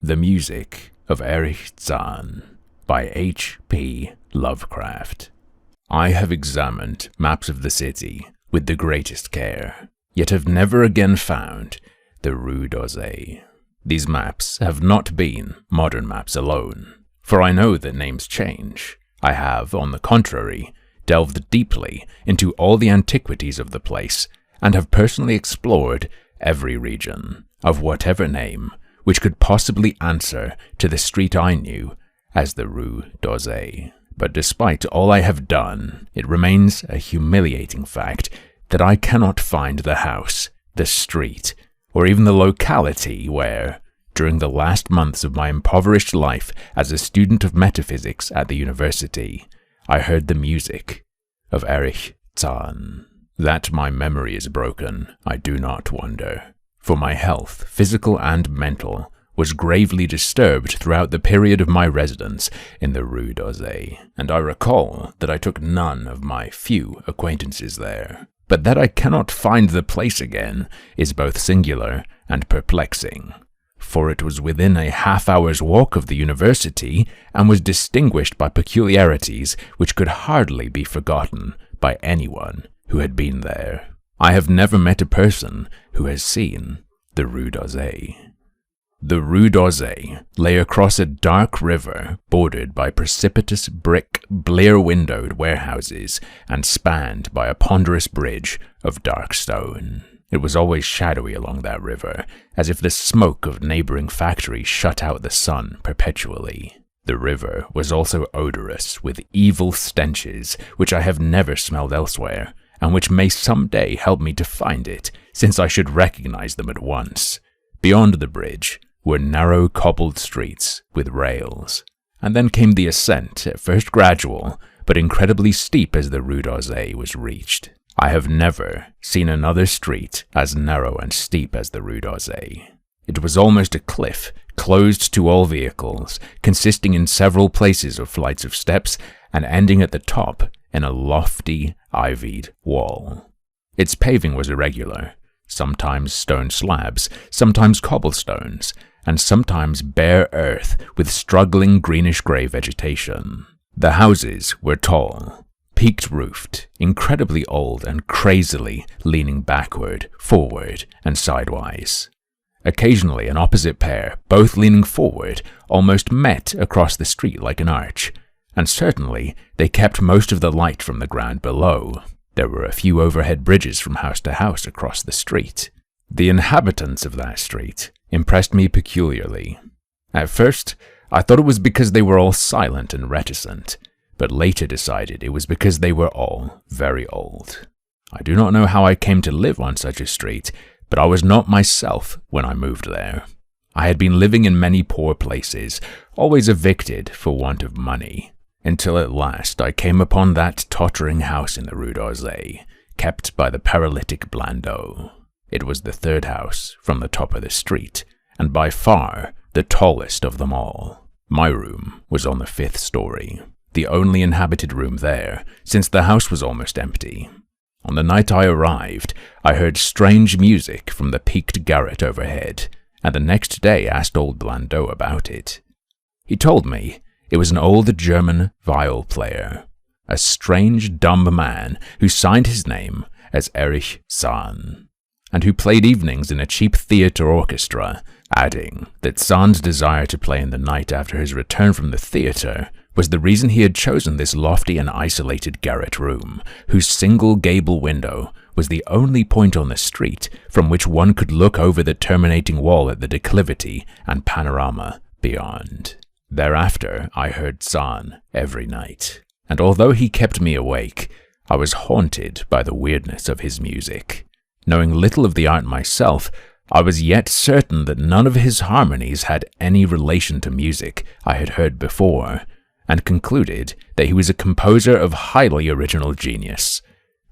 The Music of Erich Zann by H.P. Lovecraft. I have examined maps of the city with the greatest care, yet have never again found the Rue d'Orsay. These maps have not been modern maps alone, for I know that names change. I have, on the contrary, delved deeply into all the antiquities of the place, and have personally explored every region, of whatever name, which could possibly answer to the street I knew as the Rue d'Orsay. But despite all I have done, it remains a humiliating fact that I cannot find the house, the street, or even the locality where, during the last months of my impoverished life as a student of metaphysics at the university, I heard the music of Erich Zann. That my memory is broken, I do not wonder, for my health, physical and mental, was gravely disturbed throughout the period of my residence in the Rue d'Orsay, and I recall that I took none of my few acquaintances there. But that I cannot find the place again is both singular and perplexing, for it was within a half-hour's walk of the university and was distinguished by peculiarities which could hardly be forgotten by anyone who had been there. I have never met a person who has seen the Rue d'Orsay. The Rue d'Orsay lay across a dark river bordered by precipitous brick, blear-windowed warehouses and spanned by a ponderous bridge of dark stone. It was always shadowy along that river, as if the smoke of neighboring factories shut out the sun perpetually. The river was also odorous with evil stenches which I have never smelled elsewhere, and which may someday help me to find it, since I should recognize them at once. Beyond the bridge were narrow cobbled streets with rails, and then came the ascent, at first gradual, but incredibly steep as the Rue d'Orsay was reached. I have never seen another street as narrow and steep as the Rue d'Orsay. It was almost a cliff, closed to all vehicles, consisting in several places of flights of steps, and ending at the top in a lofty, ivied wall. Its paving was irregular, sometimes stone slabs, sometimes cobblestones, and sometimes bare earth with struggling greenish-grey vegetation. The houses were tall, peaked-roofed, incredibly old and crazily leaning backward, forward, and sidewise. Occasionally an opposite pair, both leaning forward, almost met across the street like an arch, and certainly they kept most of the light from the ground below. There were a few overhead bridges from house to house across the street. The inhabitants of that street impressed me peculiarly. At first, I thought it was because they were all silent and reticent, but later decided it was because they were all very old. I do not know how I came to live on such a street, but I was not myself when I moved there. I had been living in many poor places, always evicted for want of money, until at last I came upon that tottering house in the Rue d'Orsay, kept by the paralytic Blandot. It was the third house from the top of the street, and by far the tallest of them all. My room was on the 5th story, the only inhabited room there, since the house was almost empty. On the night I arrived, I heard strange music from the peaked garret overhead, and the next day asked old Blandot about it. He told me it was an old German viol player, a strange, dumb man who signed his name as Erich Zann, and who played evenings in a cheap theatre orchestra, adding that Zann's desire to play in the night after his return from the theatre was the reason he had chosen this lofty and isolated garret room, whose single gable window was the only point on the street from which one could look over the terminating wall at the declivity and panorama beyond. Thereafter, I heard Zann every night, and although he kept me awake, I was haunted by the weirdness of his music. Knowing little of the art myself, I was yet certain that none of his harmonies had any relation to music I had heard before, and concluded that he was a composer of highly original genius.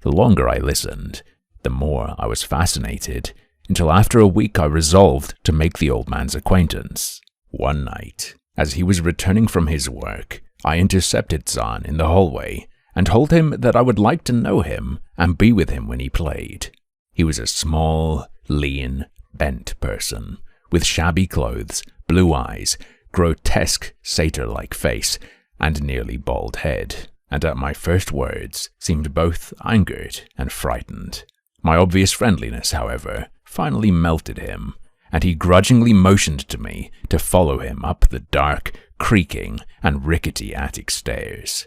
The longer I listened, the more I was fascinated, until after a week I resolved to make the old man's acquaintance. One night, as he was returning from his work, I intercepted Zann in the hallway and told him that I would like to know him and be with him when he played. He was a small, lean, bent person, with shabby clothes, blue eyes, grotesque satyr-like face, and nearly bald head, and at my first words seemed both angered and frightened. My obvious friendliness, however, finally melted him, and he grudgingly motioned to me to follow him up the dark, creaking, and rickety attic stairs.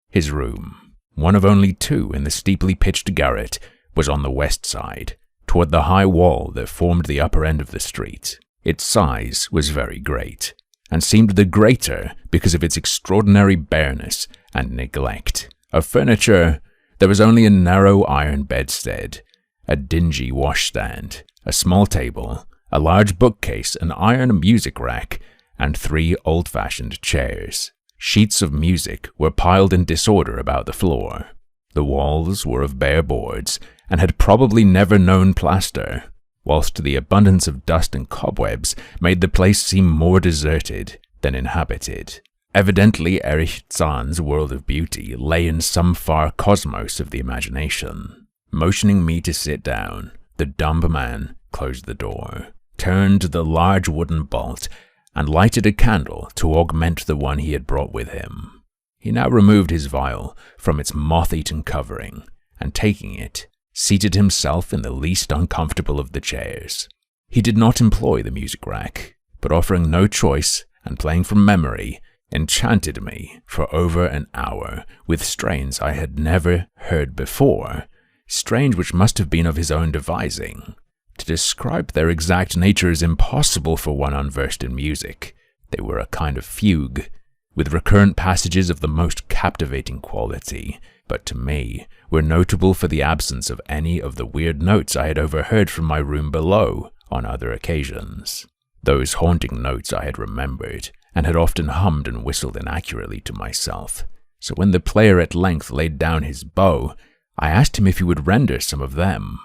His room, one of only two in the steeply pitched garret, was on the west side, toward the high wall that formed the upper end of the street. Its size was very great, and seemed the greater because of its extraordinary bareness and neglect. Of furniture, there was only a narrow iron bedstead, a dingy washstand, a small table, a large bookcase, an iron music rack, and 3 old-fashioned chairs. Sheets of music were piled in disorder about the floor. The walls were of bare boards, and had probably never known plaster, whilst the abundance of dust and cobwebs made the place seem more deserted than inhabited. Evidently, Erich Zann's world of beauty lay in some far cosmos of the imagination. Motioning me to sit down, the dumb man closed the door, turned the large wooden bolt, and lighted a candle to augment the one he had brought with him. He now removed his vial from its moth-eaten covering, and taking it, seated himself in the least uncomfortable of the chairs. He did not employ the music rack, but offering no choice and playing from memory, enchanted me for over an hour with strains I had never heard before, strains which must have been of his own devising. To describe their exact nature is impossible for one unversed in music. They were a kind of fugue, with recurrent passages of the most captivating quality, but to me were notable for the absence of any of the weird notes I had overheard from my room below on other occasions. Those haunting notes I had remembered, and had often hummed and whistled inaccurately to myself, so when the player at length laid down his bow, I asked him if he would render some of them.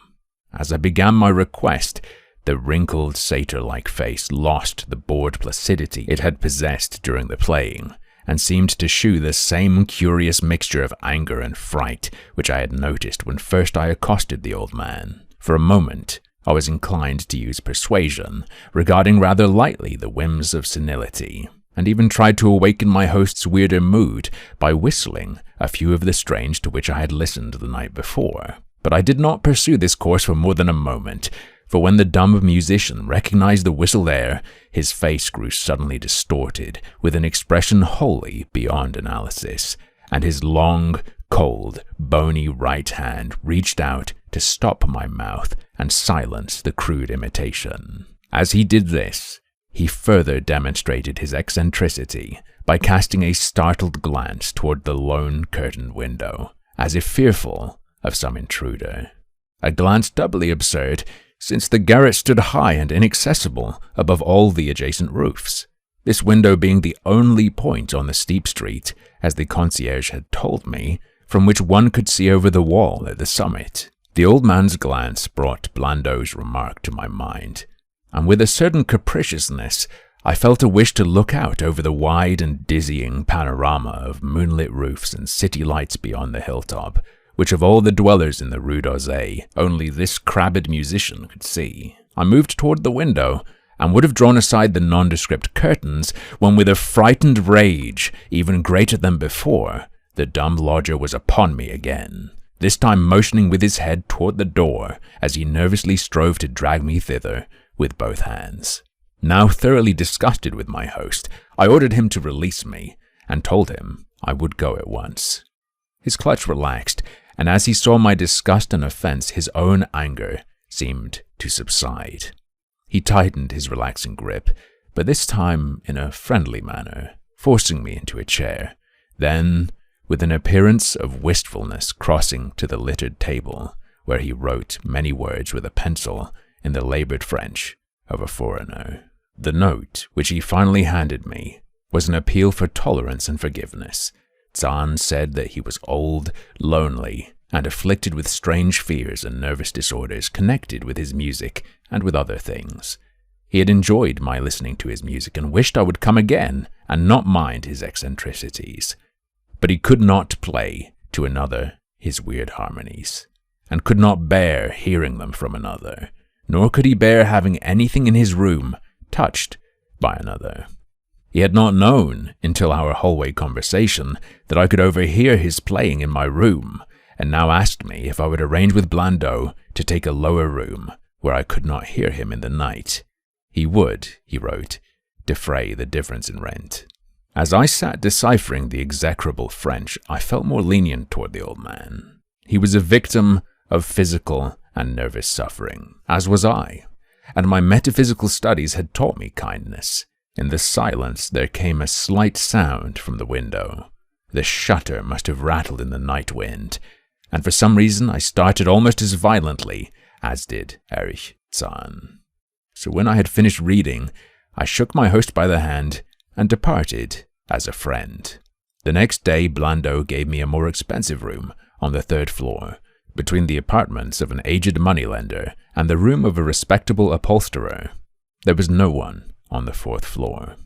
As I began my request, the wrinkled satyr-like face lost the bored placidity it had possessed during the playing, and seemed to shew the same curious mixture of anger and fright which I had noticed when first I accosted the old man. For a moment, I was inclined to use persuasion, regarding rather lightly the whims of senility, and even tried to awaken my host's weirder mood by whistling a few of the strains to which I had listened the night before. But I did not pursue this course for more than a moment, for when the dumb musician recognized the whistled air, his face grew suddenly distorted with an expression wholly beyond analysis, and his long, cold, bony right hand reached out to stop my mouth and silence the crude imitation. As he did this, he further demonstrated his eccentricity by casting a startled glance toward the lone curtained window, as if fearful of some intruder. A glance doubly absurd, since the garret stood high and inaccessible above all the adjacent roofs, this window being the only point on the steep street, as the concierge had told me, from which one could see over the wall at the summit. The old man's glance brought Blandot's remark to my mind, and with a certain capriciousness, I felt a wish to look out over the wide and dizzying panorama of moonlit roofs and city lights beyond the hilltop, which of all the dwellers in the Rue d'Orsay, only this crabbed musician could see. I moved toward the window, and would have drawn aside the nondescript curtains, when with a frightened rage, even greater than before, the dumb lodger was upon me again, this time motioning with his head toward the door, as he nervously strove to drag me thither with both hands. Now thoroughly disgusted with my host, I ordered him to release me, and told him I would go at once. His clutch relaxed, and as he saw my disgust and offense, his own anger seemed to subside. He tightened his relaxing grip, but this time in a friendly manner, forcing me into a chair. Then, with an appearance of wistfulness, crossing to the littered table, where he wrote many words with a pencil in the labored French of a foreigner. The note, which he finally handed me, was an appeal for tolerance and forgiveness. Zann said that he was old, lonely, and afflicted with strange fears and nervous disorders connected with his music and with other things. He had enjoyed my listening to his music and wished I would come again and not mind his eccentricities. But he could not play to another his weird harmonies, and could not bear hearing them from another, nor could he bear having anything in his room touched by another. He had not known until our hallway conversation that I could overhear his playing in my room, and now asked me if I would arrange with Blondeau to take a lower room where I could not hear him in the night. He would, he wrote, defray the difference in rent. As I sat deciphering the execrable French, I felt more lenient toward the old man. He was a victim of physical and nervous suffering, as was I, and my metaphysical studies had taught me kindness. In the silence there came a slight sound from the window. The shutter must have rattled in the night wind, and for some reason I started almost as violently as did Erich Zann. So when I had finished reading, I shook my host by the hand and departed as a friend. The next day, Blondeau gave me a more expensive room on the 3rd floor, between the apartments of an aged moneylender and the room of a respectable upholsterer. There was no one on the 4th floor.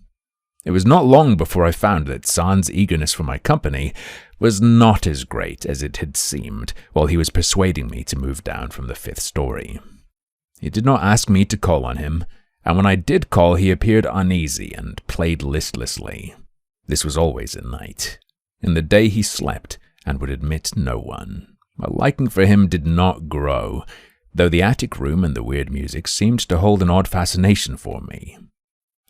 It was not long before I found that Zann's eagerness for my company was not as great as it had seemed while he was persuading me to move down from the 5th story. He did not ask me to call on him, and when I did call he appeared uneasy and played listlessly. This was always at night. In the day he slept and would admit no one. My liking for him did not grow, though the attic room and the weird music seemed to hold an odd fascination for me.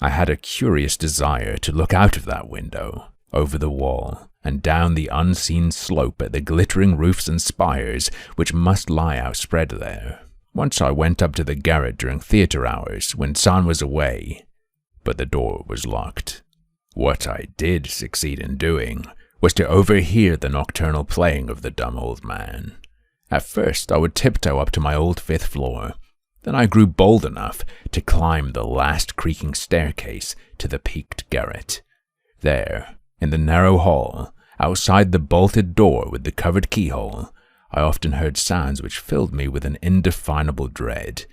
I had a curious desire to look out of that window, over the wall, and down the unseen slope at the glittering roofs and spires which must lie outspread there. Once I went up to the garret during theatre hours when Zann was away, but the door was locked. What I did succeed in doing was to overhear the nocturnal playing of the dumb old man. At first I would tiptoe up to my old 5th floor. Then I grew bold enough to climb the last creaking staircase to the peaked garret. There, in the narrow hall, outside the bolted door with the covered keyhole, I often heard sounds which filled me with an indefinable dread,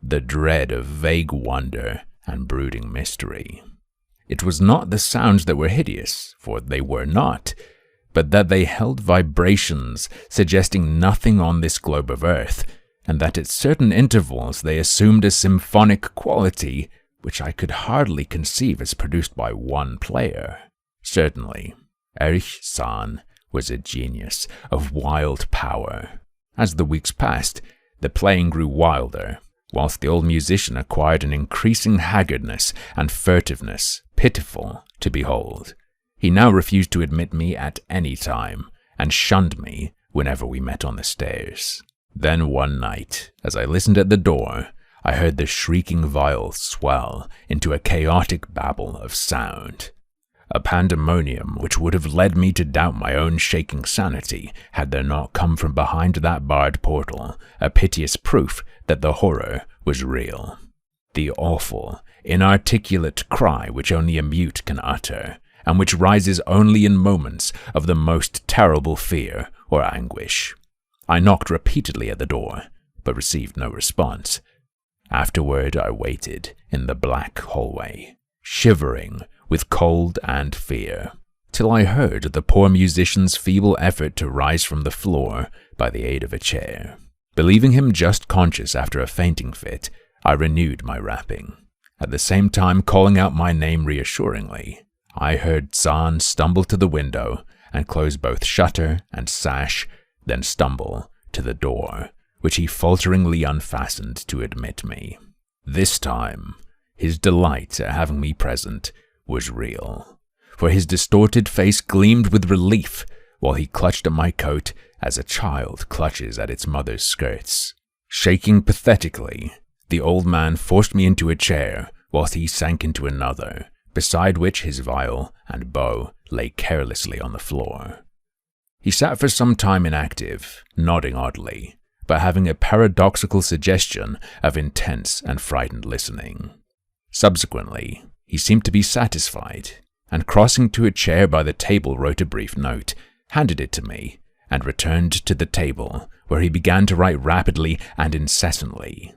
the dread of vague wonder and brooding mystery. It was not the sounds that were hideous, for they were not, but that they held vibrations suggesting nothing on this globe of earth, and that at certain intervals they assumed a symphonic quality which I could hardly conceive as produced by one player. Certainly, Erich Zann was a genius of wild power. As the weeks passed, the playing grew wilder, whilst the old musician acquired an increasing haggardness and furtiveness pitiful to behold. He now refused to admit me at any time, and shunned me whenever we met on the stairs. Then one night, as I listened at the door, I heard the shrieking viol swell into a chaotic babble of sound. A pandemonium which would have led me to doubt my own shaking sanity had there not come from behind that barred portal a piteous proof that the horror was real. The awful, inarticulate cry which only a mute can utter, and which rises only in moments of the most terrible fear or anguish. I knocked repeatedly at the door, but received no response. Afterward I waited in the black hallway, shivering with cold and fear, till I heard the poor musician's feeble effort to rise from the floor by the aid of a chair. Believing him just conscious after a fainting fit, I renewed my rapping, at the same time calling out my name reassuringly. I heard Zann stumble to the window and close both shutter and sash, then stumble to the door, which he falteringly unfastened to admit me. This time, his delight at having me present was real, for his distorted face gleamed with relief while he clutched at my coat as a child clutches at its mother's skirts. Shaking pathetically, the old man forced me into a chair whilst he sank into another, beside which his viol and bow lay carelessly on the floor. He sat for some time inactive, nodding oddly, but having a paradoxical suggestion of intense and frightened listening. Subsequently, he seemed to be satisfied, and crossing to a chair by the table wrote a brief note, handed it to me, and returned to the table, where he began to write rapidly and incessantly.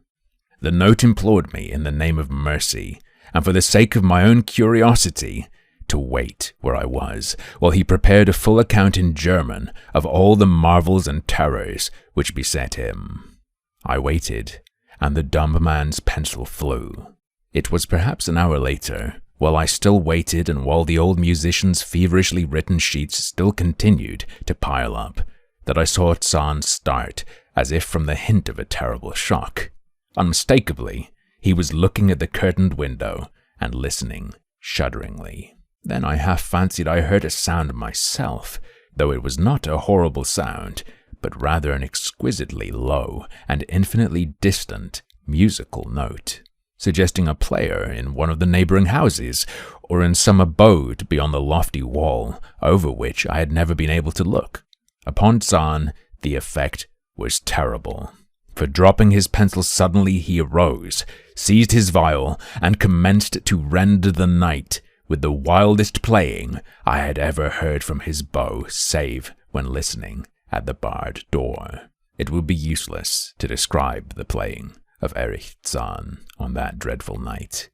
The note implored me in the name of mercy, and for the sake of my own curiosity, to wait where I was, while he prepared a full account in German of all the marvels and terrors which beset him. I waited, and the dumb man's pencil flew. It was perhaps an hour later, while I still waited and while the old musician's feverishly written sheets still continued to pile up, that I saw Zann start, as if from the hint of a terrible shock. Unmistakably, he was looking at the curtained window and listening shudderingly. Then I half fancied I heard a sound myself, though it was not a horrible sound, but rather an exquisitely low and infinitely distant musical note, suggesting a player in one of the neighboring houses, or in some abode beyond the lofty wall over which I had never been able to look. Upon Zann, the effect was terrible, for dropping his pencil suddenly he arose, seized his viol, and commenced to rend the night with the wildest playing I had ever heard from his bow, save when listening at the barred door. It would be useless to describe the playing of Erich Zann on that dreadful night.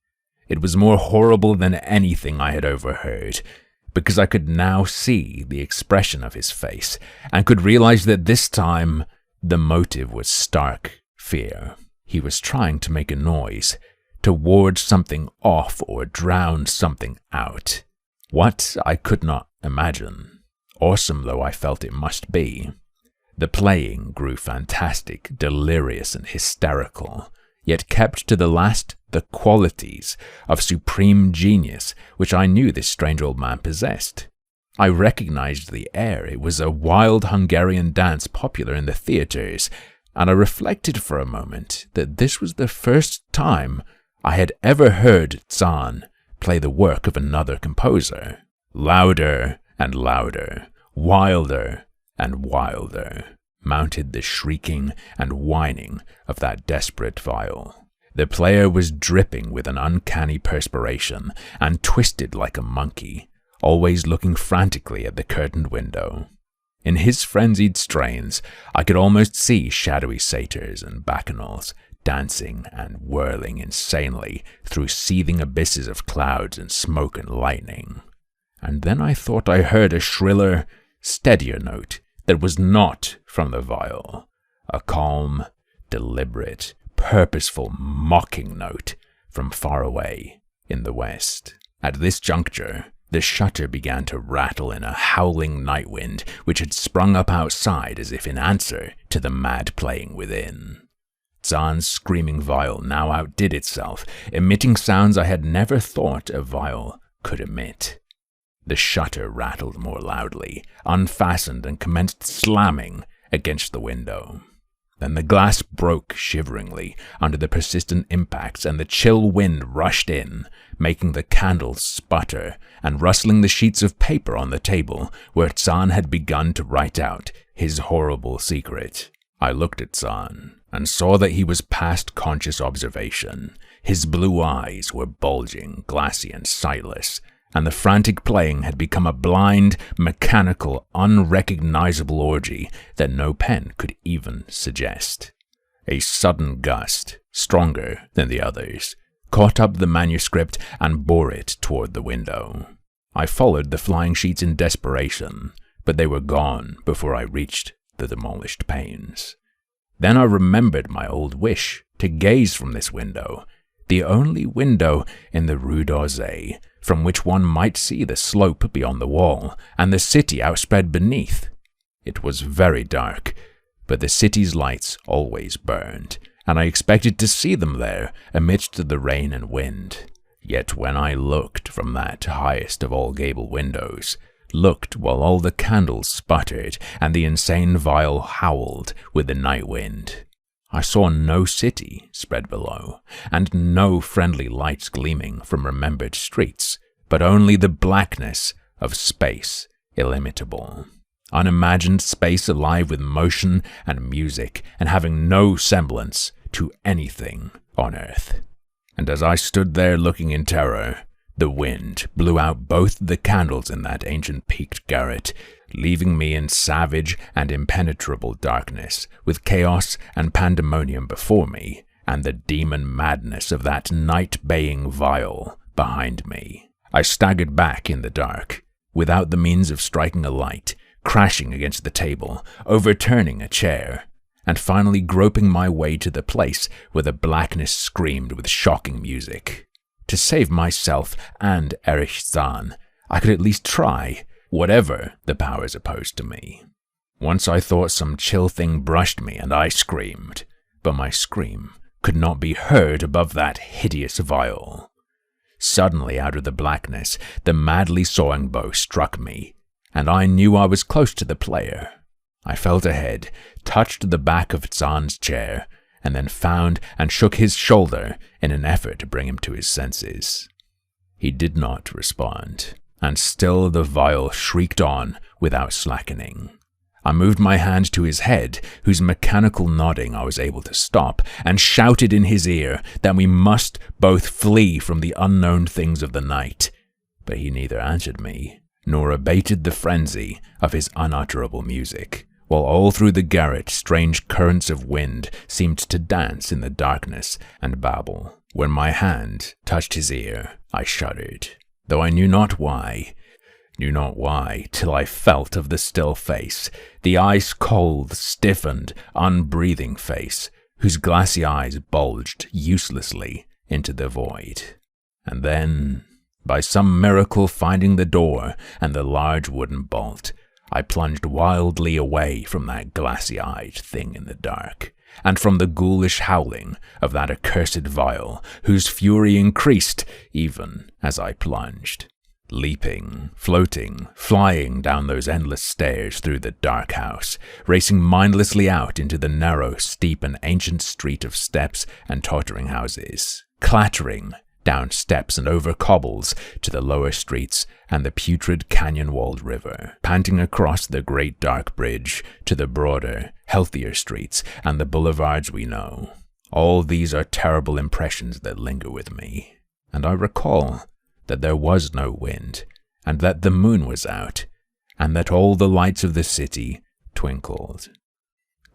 It was more horrible than anything I had overheard, because I could now see the expression of his face, and could realize that this time the motive was stark fear. He was trying to make a noise, to ward something off or drown something out. What, I could not imagine, awesome though I felt it must be. The playing grew fantastic, delirious, and hysterical, yet kept to the last the qualities of supreme genius which I knew this strange old man possessed. I recognized the air. It was a wild Hungarian dance popular in the theaters, and I reflected for a moment that this was the first time I had ever heard Zann play the work of another composer. Louder and louder, wilder and wilder, mounted the shrieking and whining of that desperate viol. The player was dripping with an uncanny perspiration and twisted like a monkey, always looking frantically at the curtained window. In his frenzied strains, I could almost see shadowy satyrs and bacchanals dancing and whirling insanely through seething abysses of clouds and smoke and lightning. And then I thought I heard a shriller, steadier note that was not from the viol, a calm, deliberate, purposeful, mocking note from far away in the west. At this juncture, the shutter began to rattle in a howling night wind which had sprung up outside as if in answer to the mad playing within. Zann's screaming viol now outdid itself, emitting sounds I had never thought a viol could emit. The shutter rattled more loudly, unfastened, and commenced slamming against the window. Then the glass broke shiveringly under the persistent impacts, and the chill wind rushed in, making the candles sputter and rustling the sheets of paper on the table where Zann had begun to write out his horrible secret. I looked at Zann and saw that he was past conscious observation. His blue eyes were bulging, glassy, and sightless, and the frantic playing had become a blind, mechanical, unrecognizable orgy that no pen could even suggest. A sudden gust, stronger than the others, caught up the manuscript and bore it toward the window. I followed the flying sheets in desperation, but they were gone before I reached the demolished panes. Then I remembered my old wish to gaze from this window, the only window in the Rue d'Orsay, from which one might see the slope beyond the wall and the city outspread beneath. It was very dark, but the city's lights always burned, and I expected to see them there amidst the rain and wind. Yet when I looked from that highest of all gable windows, looked while all the candles sputtered and the insane viol howled with the night wind, I saw no city spread below, and no friendly lights gleaming from remembered streets, but only the blackness of space illimitable. Unimagined space alive with motion and music, and having no semblance to anything on earth. And as I stood there looking in terror, the wind blew out both the candles in that ancient peaked garret, leaving me in savage and impenetrable darkness, with chaos and pandemonium before me, and the demon madness of that night-baying viol behind me. I staggered back in the dark, without the means of striking a light, crashing against the table, overturning a chair, and finally groping my way to the place where the blackness screamed with shocking music. To save myself and Erich Zann, I could at least try, whatever the powers opposed to me. Once I thought some chill thing brushed me and I screamed, but my scream could not be heard above that hideous viol. Suddenly, out of the blackness, the madly sawing bow struck me, and I knew I was close to the player. I felt ahead, touched the back of Zann's chair, and then found and shook his shoulder in an effort to bring him to his senses. He did not respond, and still the viol shrieked on without slackening. I moved my hand to his head, whose mechanical nodding I was able to stop, and shouted in his ear that we must both flee from the unknown things of the night. But he neither answered me, nor abated the frenzy of his unutterable music, while all through the garret strange currents of wind seemed to dance in the darkness and babble. When my hand touched his ear, I shuddered, though I knew not why, till I felt of the still face, the ice-cold, stiffened, unbreathing face, whose glassy eyes bulged uselessly into the void. And then, by some miracle finding the door and the large wooden bolt, I plunged wildly away from that glassy-eyed thing in the dark, and from the ghoulish howling of that accursed viol, whose fury increased even as I plunged. Leaping, floating, flying down those endless stairs through the dark house, racing mindlessly out into the narrow, steep, and ancient street of steps and tottering houses, clattering down steps and over cobbles to the lower streets and the putrid canyon-walled river, panting across the great dark bridge to the broader, healthier streets and the boulevards we know. All these are terrible impressions that linger with me, and I recall that there was no wind, and that the moon was out, and that all the lights of the city twinkled.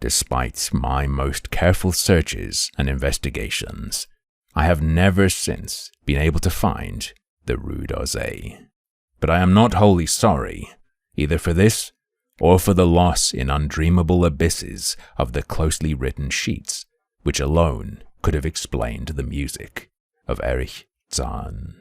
Despite my most careful searches and investigations, I have never since been able to find the Rue d'Orsay. But I am not wholly sorry, either for this or for the loss in undreamable abysses of the closely written sheets, which alone could have explained the music of Erich Zann.